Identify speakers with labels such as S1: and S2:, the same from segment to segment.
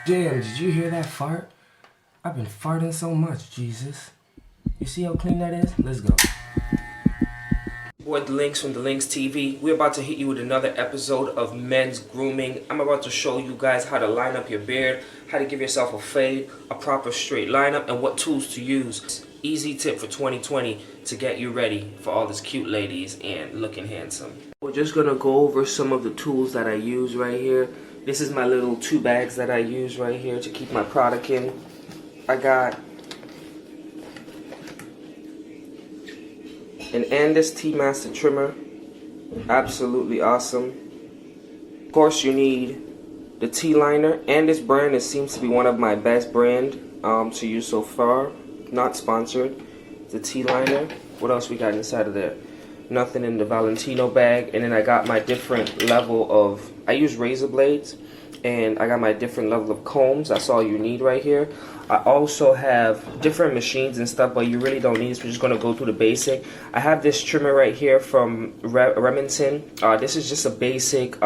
S1: Damn, did you hear that fart? I've been farting so much, Jesus. You see how clean that is? Let's go. Boy, the Links from the Links TV. We're about to hit you with another episode of men's grooming. I'm about to show you guys how to line up your beard, how to give yourself a fade, a proper straight lineup, and what tools to use. Easy tip for 2020 to get you ready for all these cute ladies and looking handsome. We're just gonna go over some of the tools that I use right here. This is my little 2 bags that I use right here to keep my product in. I got an Andis Tea Master trimmer, absolutely awesome. Of course, you need the tea liner. Andis brand seems to be one of my best brand to use so far. Not sponsored. The tea liner. What else we got inside of there? Nothing in the Valentino bag. And then I got my different level of, I use razor blades, and I got my different level of combs. That's all you need right here. I also have different machines and stuff, but you really don't need this. We're just going to go through the basic. I have this trimmer right here from Remington. This is just a basic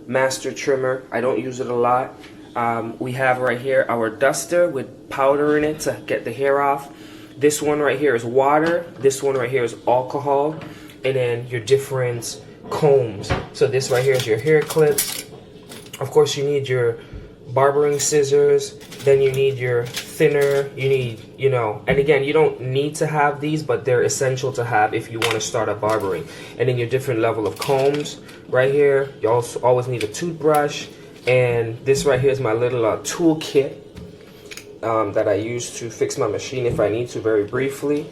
S1: master trimmer. I don't use it a lot. We have right here our duster with powder in it to get the hair off. This one right here is water. This one right here is alcohol. And then your different combs. So this right here is your hair clips. Of course, you need your barbering scissors. Then you need your thinner. You need, and again, you don't need to have these, but they're essential to have if you want to start a barbering. And then your different level of combs right here. You also always need a toothbrush. And this right here is my little tool kit that I use to fix my machine if I need to, very briefly.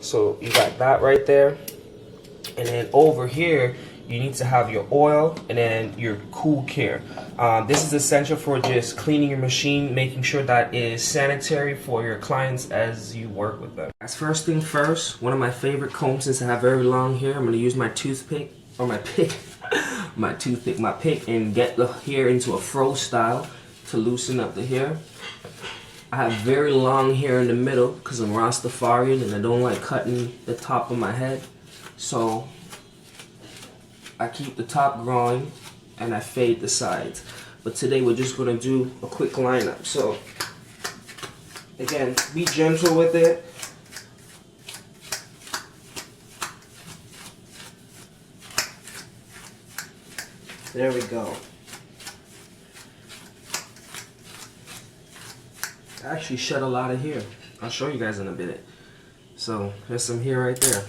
S1: So you got that right there. And then over here, you need to have your oil and then your cool care. This is essential for just cleaning your machine, making sure that it is sanitary for your clients as you work with them. As first thing first, one of my favorite combs, since I have very long hair, I'm going to use my toothpick, or my pick, my pick, and get the hair into a fro style to loosen up the hair. I have very long hair in the middle because I'm Rastafarian and I don't like cutting the top of my head. So I keep the top growing and I fade the sides. But today we're just going to do a quick lineup. So again, be gentle with it. There we go. I actually shed a lot of hair. I'll show you guys in a minute. So there's some hair right there.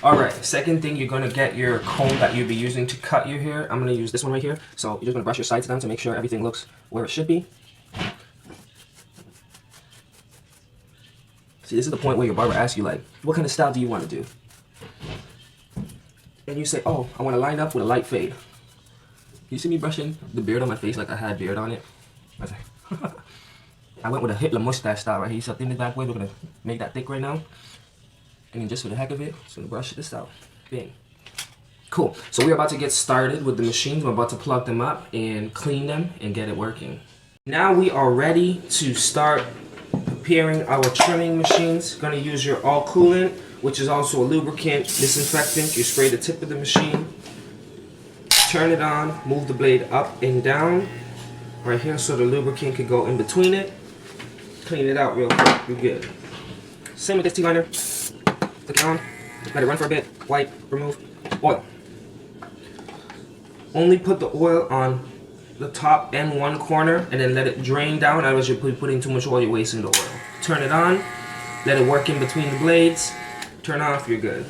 S1: Alright, second thing, you're going to get your comb that you'll be using to cut your hair. I'm going to use this one right here. So you're just going to brush your sides down to make sure everything looks where it should be. See, this is the point where your barber asks you, like, what kind of style do you want to do? And you say, oh, I want to line up with a light fade. You see me brushing the beard on my face like I had beard on it? I was like, I went with a Hitler mustache style right here. You see how thin the back way? We're going to make that thick right now. And then just for the heck of it, just gonna brush this out. Bing. Cool. So we're about to get started with the machines. I'm about to plug them up and clean them and get it working. Now we are ready to start preparing our trimming machines. Gonna use your all coolant, which is also a lubricant, disinfectant. You spray the tip of the machine, turn it on, move the blade up and down right here so the lubricant can go in between it. Clean it out real quick. You're good. Same with this tea liner. Flick it on, let it run for a bit, wipe, remove, oil. Only put the oil on the top and one corner and then let it drain down, otherwise you're putting too much oil, you're wasting the oil. Turn it on, let it work in between the blades, turn off, you're good.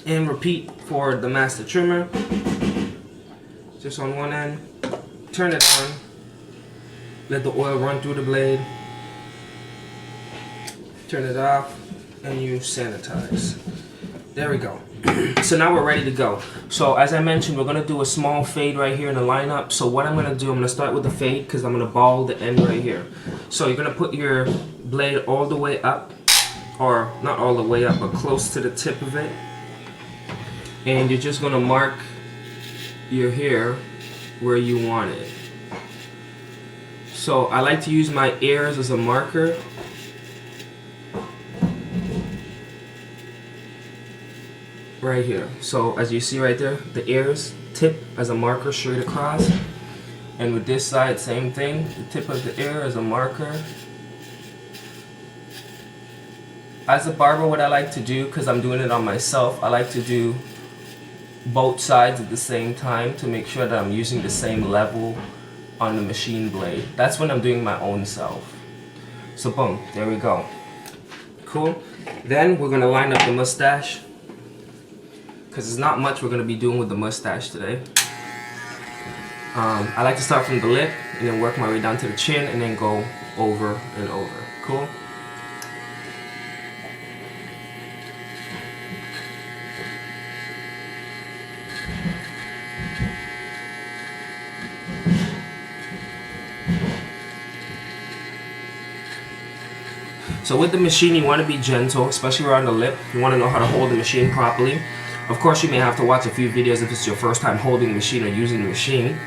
S1: And repeat for the master trimmer. Just on one end, turn it on, let the oil run through the blade, turn it off, and you sanitize. There we go. So now we're ready to go. So as I mentioned, we're gonna do a small fade right here in the lineup. So what I'm gonna do, I'm gonna start with the fade because I'm gonna ball the end right here. So you're gonna put your blade all the way up, or not all the way up, but close to the tip of it. And you're just gonna mark your hair where you want it. So I like to use my ears as a marker. Right here. So as you see right there, the ears, tip as a marker straight across. And with this side, same thing. The tip of the ear as a marker. As a barber, what I like to do, because I'm doing it on myself, I like to do both sides at the same time to make sure that I'm using the same level on the machine blade. That's when I'm doing my own self. So boom, there we go. Cool. Then we're gonna line up the mustache, because there's not much we're gonna be doing with the mustache today. I like to start from the lip and then work my way down to the chin and then go over and over. Cool. So with the machine, you want to be gentle, especially around the lip. You want to know how to hold the machine properly. Of course, you may have to watch a few videos if it's your first time holding the machine or using the machine.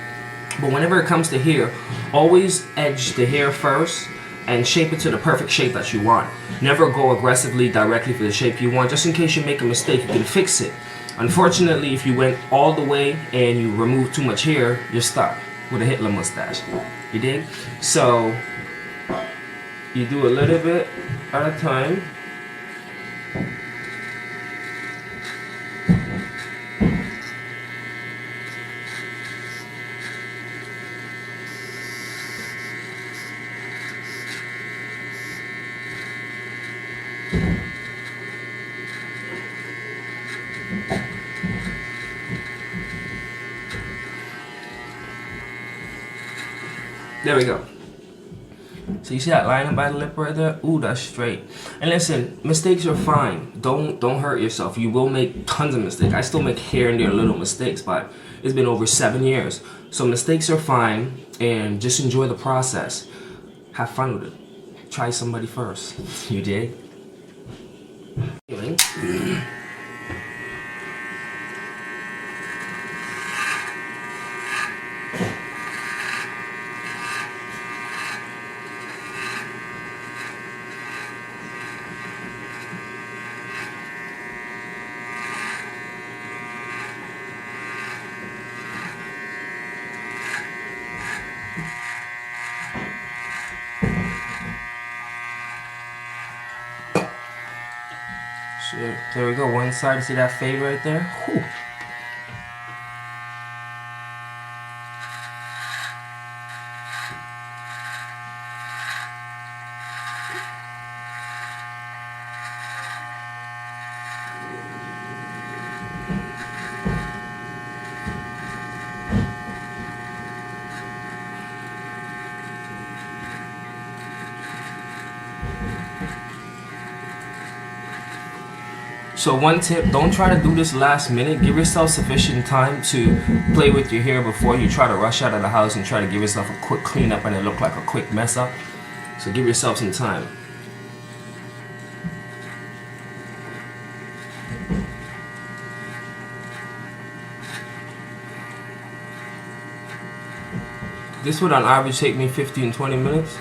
S1: But whenever it comes to hair, always edge the hair first and shape it to the perfect shape that you want. Never go aggressively directly for the shape you want. Just in case you make a mistake, you can fix it. Unfortunately, if you went all the way and you remove too much hair, you're stuck with a Hitler mustache. You dig? So you do a little bit at a time. There we go. So you see that line up by the lip right there? Ooh, that's straight. And listen, mistakes are fine. Don't hurt yourself. You will make tons of mistakes. I still make here and there little mistakes, but it's been over 7 years. So mistakes are fine, and just enjoy the process. Have fun with it. Try somebody first. You dig? So there we go, one side, see that fade right there? Whew. So one tip, don't try to do this last minute. Give yourself sufficient time to play with your hair before you try to rush out of the house and try to give yourself a quick cleanup and it look like a quick mess up. So give yourself some time. This would on average take me 15-20 minutes.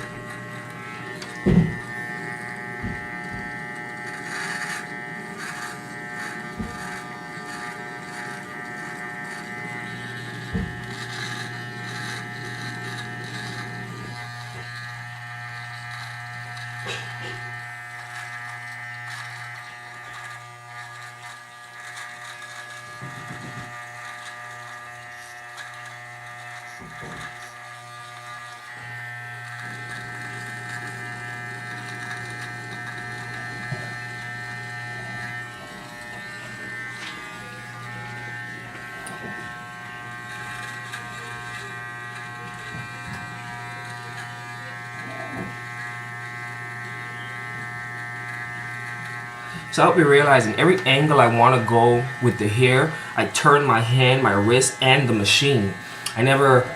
S1: So I hope you're realizing every angle I want to go with the hair, I turn my hand, my wrist, and the machine. I never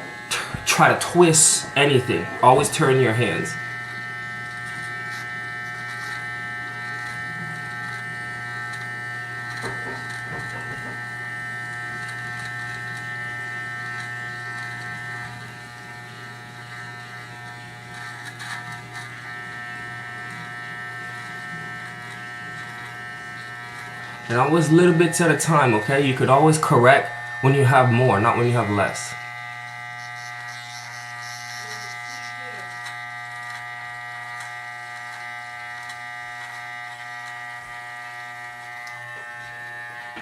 S1: try to twist anything. Always turn your hands. And always little bits at a time, okay? You could always correct when you have more, not when you have less.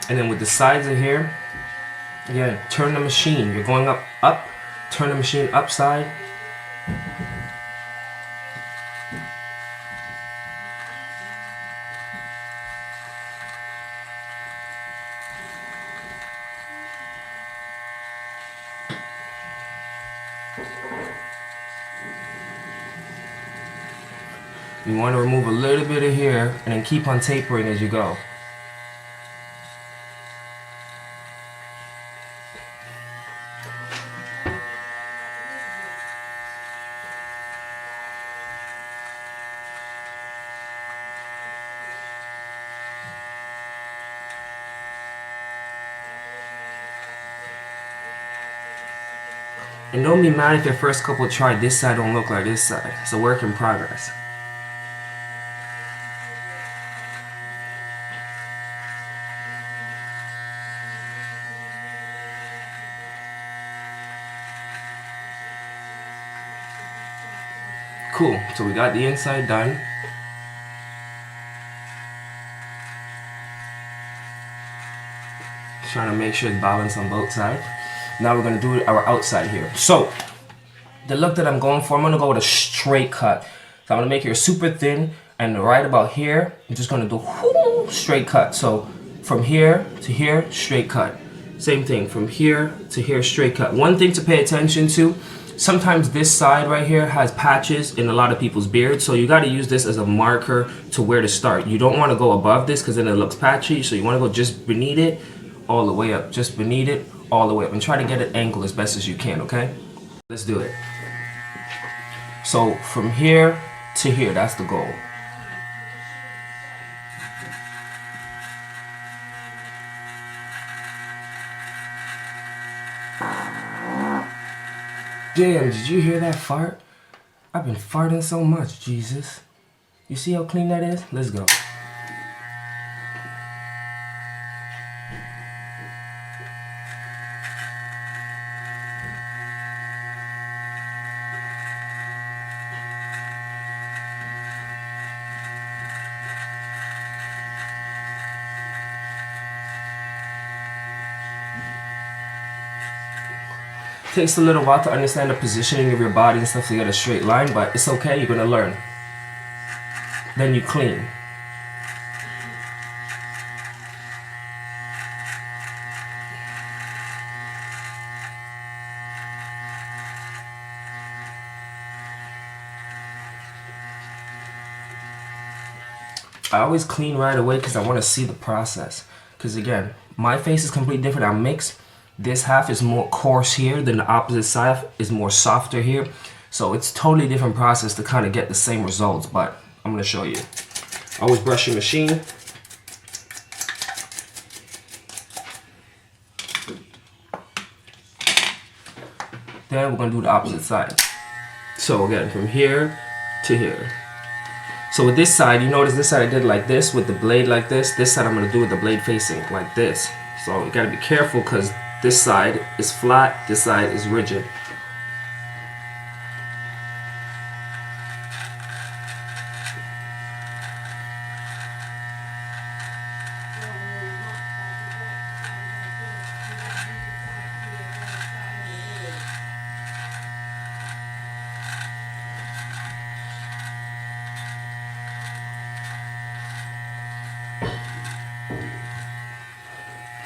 S1: And then with the sides of here, again, turn the machine. You're going up, up, turn the machine upside. You want to remove a little bit of here and then keep on tapering as you go. And don't be mad if your first couple try this side don't look like this side. It's a work in progress. Cool, so we got the inside done. Trying to make sure it's balanced on both sides. Now we're gonna do our outside here. So, the look that I'm going for, I'm gonna go with a straight cut. So I'm gonna make it super thin, and right about here, I'm just gonna do straight cut. So, from here to here, straight cut. Same thing, from here to here, straight cut. One thing to pay attention to, sometimes this side right here has patches in a lot of people's beards, so you gotta use this as a marker to where to start. You don't wanna go above this because then it looks patchy, so you wanna go just beneath it, all the way up, just beneath it, all the way up, and try to get it angled as best as you can, okay? Let's do it. So from here to here, that's the goal. Damn, did you hear that fart? I've been farting so much, Jesus. You see how clean that is? Let's go. Takes a little while to understand the positioning of your body and stuff to get a straight line, but it's okay, you're gonna learn. Then you clean. I always clean right away because I want to see the process. Because again, my face is completely different. I'm mixed. This half is more coarse here, then the opposite side is more softer here. So it's totally different process to kind of get the same results, but I'm going to show you. Always brush your machine. Then we're going to do the opposite side. So again, from here to here. So with this side, you notice this side I did like this with the blade like this. This side I'm going to do with the blade facing like this. So you got to be careful because this side is flat, this side is rigid.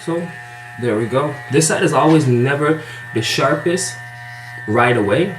S1: So there we go. This side is always never the sharpest right away.